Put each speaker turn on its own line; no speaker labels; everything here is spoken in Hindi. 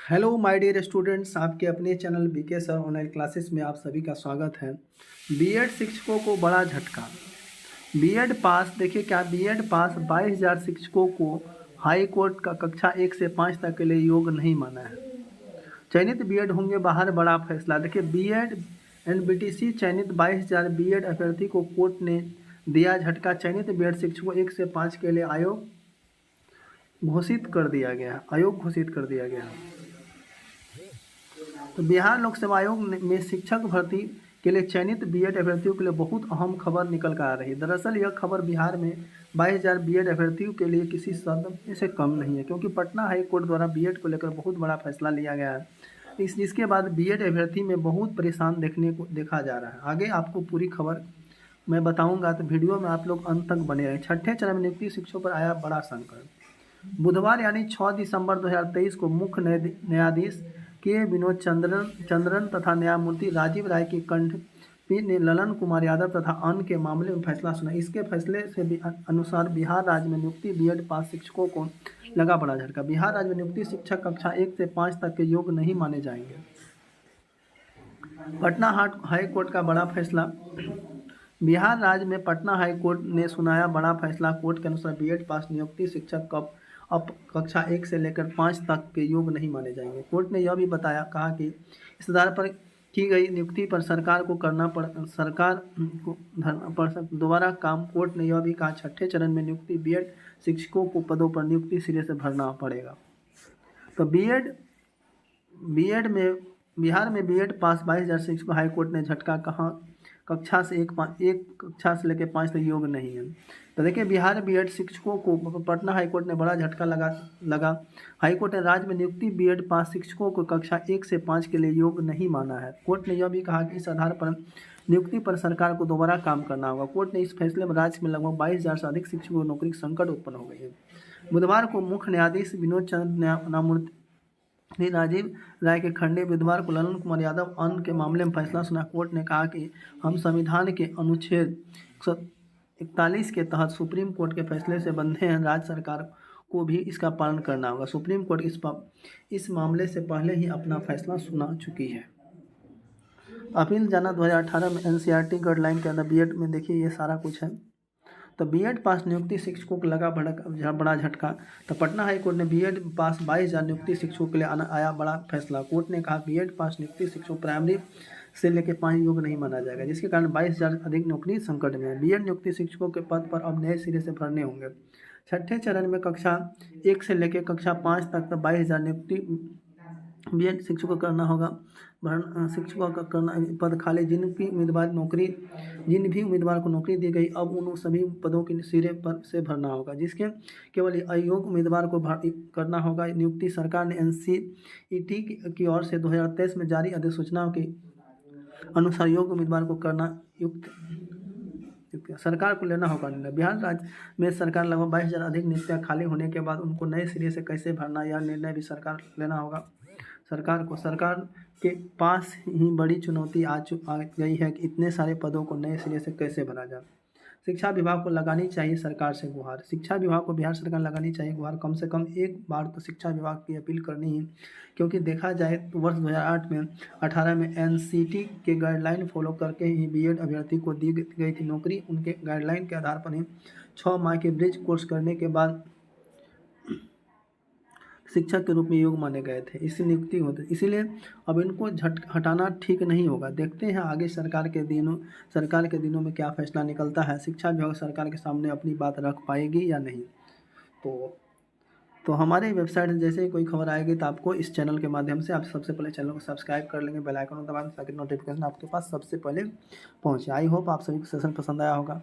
हेलो माय डियर स्टूडेंट्स, आपके अपने channel BK sir online classes में आप सभी का स्वागत है। बीएड शिक्षकों को बड़ा झटका। बीएड पास देखिए क्या, बीएड पास 22,000 शिक्षकों को हाई कोर्ट का कक्षा 1 से 5 तक के लिए योग्य नहीं माना है। चयनित बीएड होंगे बाहर, बड़ा फैसला। देखिए बीएड एनबीटीसी चयनित 22,000 बीएड अभ्यर्थी को कोर्ट ने दिया झटका। चयनित बीएड शिक्षकों 1 से 5 के लिए आयोग घोषित कर दिया गया। तो बिहार लोक सेवा आयोग में शिक्षक भर्ती के लिए चयनित बीएड अभ्यर्थियों के लिए बहुत अहम खबर निकल कर आ रही है। दरअसल यह खबर बिहार में 22,000 बीएड अभ्यर्थियों के लिए किसी शब्द से कम नहीं है, क्योंकि पटना हाई कोर्ट द्वारा बीएड को लेकर बहुत बड़ा फैसला लिया गया है। जिसके बाद बीएड अभ्यर्थी में बहुत परेशान देखा जा रहा है। आगे आपको पूरी खबर मैं बताऊंगा, तो वीडियो में आप लोग अंत तक बने रहें। छठे चरण में नियुक्ति शिक्षकों पर आया बड़ा संकट। बुधवार यानी 6 दिसंबर 2023 को मुख्य न्यायाधीश के विनोद चंद्रन तथा न्यायमूर्ति राजीव राय की खंडपीठ ने ललन कुमार यादव तथा अन्य के मामले में फैसला सुना। इसके फैसले से अनुसार बिहार राज्य में नियुक्ति बीएड पास शिक्षकों को लगा बड़ा झटका। बिहार राज्य में नियुक्ति शिक्षक कक्षा 1 से 5 तक के योग्य नहीं माने जाएंगे। पटना हाई कोर्ट का बड़ा फैसला। बिहार राज्य में पटना हाई कोर्ट ने सुनाया बड़ा फैसला। कोर्ट के अनुसार बीएड पास नियुक्ति शिक्षक अब कक्षा 1 से लेकर 5 तक के योग्य नहीं माने जाएंगे। कोर्ट ने यह भी कहा कि इस आधार पर की गई नियुक्ति पर सरकार को दोबारा काम। कोर्ट ने यह भी कहा छठे चरण में नियुक्ति बीएड शिक्षकों को पदों पर नियुक्ति सिरे से भरना पड़ेगा। तो बीएड में बिहार में बीएड पास 22,000 शिक्षकों हाई कोर्ट ने झटका। कहा कक्षा से एक कक्षा से लेकर 5 तक योग्य नहीं है। तो देखिए बिहार बीएड शिक्षकों को पटना हाईकोर्ट ने बड़ा झटका लगा। हाईकोर्ट ने राज्य में नियुक्ति बीएड पास शिक्षकों को कक्षा 1 से 5 के लिए योग्य नहीं माना है। कोर्ट ने यह भी कहा कि इस आधार पर नियुक्ति पर सरकार को दोबारा काम करना होगा। कोर्ट ने इस फैसले में राज्य में लगभग 22,000 से अधिक शिक्षकों की नौकरी संकट उत्पन्न हो गई है। बुधवार को मुख्य न्यायाधीश विनोद न्यायमूर्ति राजीव राय के खंडपीठ बुधवार को ललन कुमार यादव अन्य के मामले में फैसला सुना। कोर्ट ने कहा कि हम संविधान के अनुच्छेद 41 के तहत सुप्रीम कोर्ट के फैसले से बंधे हैं। राज्य सरकार को भी इसका पालन करना होगा। सुप्रीम कोर्ट इस मामले से पहले ही अपना फैसला सुना चुकी है। अपील जाना 2018 में एनसीईआरटी गाइडलाइन के अंदर बीएड में देखिए ये सारा कुछ है। तो बीएड पास नियुक्ति शिक्षकों को लगा बड़ा झटका। तो पटना हाईकोर्ट ने बीएड पास 22,000 नियुक्ति शिक्षकों के लिए आया बड़ा फैसला। कोर्ट ने कहा बीएड पास नियुक्ति शिक्षकों प्राइमरी से लेकर 5 योग्य नहीं माना जाएगा, जिसके कारण 22,000 अधिक नौकरी संकट में है। बीएड नियुक्ति शिक्षकों के पद पर अब नए सिरे से भरने होंगे। छठे चरण में कक्षा 1 से लेकर कक्षा 5 तक 22,000 नियुक्ति बीएड शिक्षकों करना होगा। शिक्षकों का करना पद खाली। जिन भी उम्मीदवार को नौकरी दी गई, अब उन सभी पदों के सिरे पर से भरना होगा, जिसके केवल अयोग्य उम्मीदवार को करना होगा। नियुक्ति सरकार ने एनसीईटी की ओर से 2023 में जारी अधिसूचना के अनुसार योग्य उम्मीदवार को करना सरकार को लेना होगा निर्णय। बिहार राज्य में सरकार लगभग 22,000 अधिक नियुक्तियां खाली होने के बाद उनको नए सिरे से कैसे भरना, यह निर्णय भी सरकार लेना होगा। सरकार के पास ही बड़ी चुनौती आ गई है कि इतने सारे पदों को नए सिरे से कैसे भरा जाए। शिक्षा विभाग को लगानी चाहिए सरकार से गुहार। शिक्षा विभाग को बिहार सरकार लगानी चाहिए गुहार। कम से कम एक बार तो शिक्षा विभाग की अपील करनी है, क्योंकि देखा जाए तो वर्ष 2018 में एनसीईटी के गाइडलाइन फॉलो करके ही बीएड अभ्यर्थी को दी गई थी नौकरी। उनके गाइडलाइन के आधार पर ही 6 माह के ब्रिज कोर्स करने के बाद शिक्षक के रूप में योग्य माने गए थे। इससे नियुक्ति होती, इसीलिए अब इनको हटाना ठीक नहीं होगा। देखते हैं आगे सरकार के दिनों में क्या फैसला निकलता है। शिक्षा विभाग सरकार के सामने अपनी बात रख पाएगी या नहीं। तो हमारे वेबसाइट से जैसे ही कोई खबर आएगी तो आपको इस चैनल के माध्यम से आप सबसे पहले चैनल को सब्सक्राइब कर लेंगे, बेल आइकन दबा दें ताकि नोटिफिकेशन आपके पास सबसे पहले पहुँचे। आई होप आप सभी को सेशन पसंद आया होगा।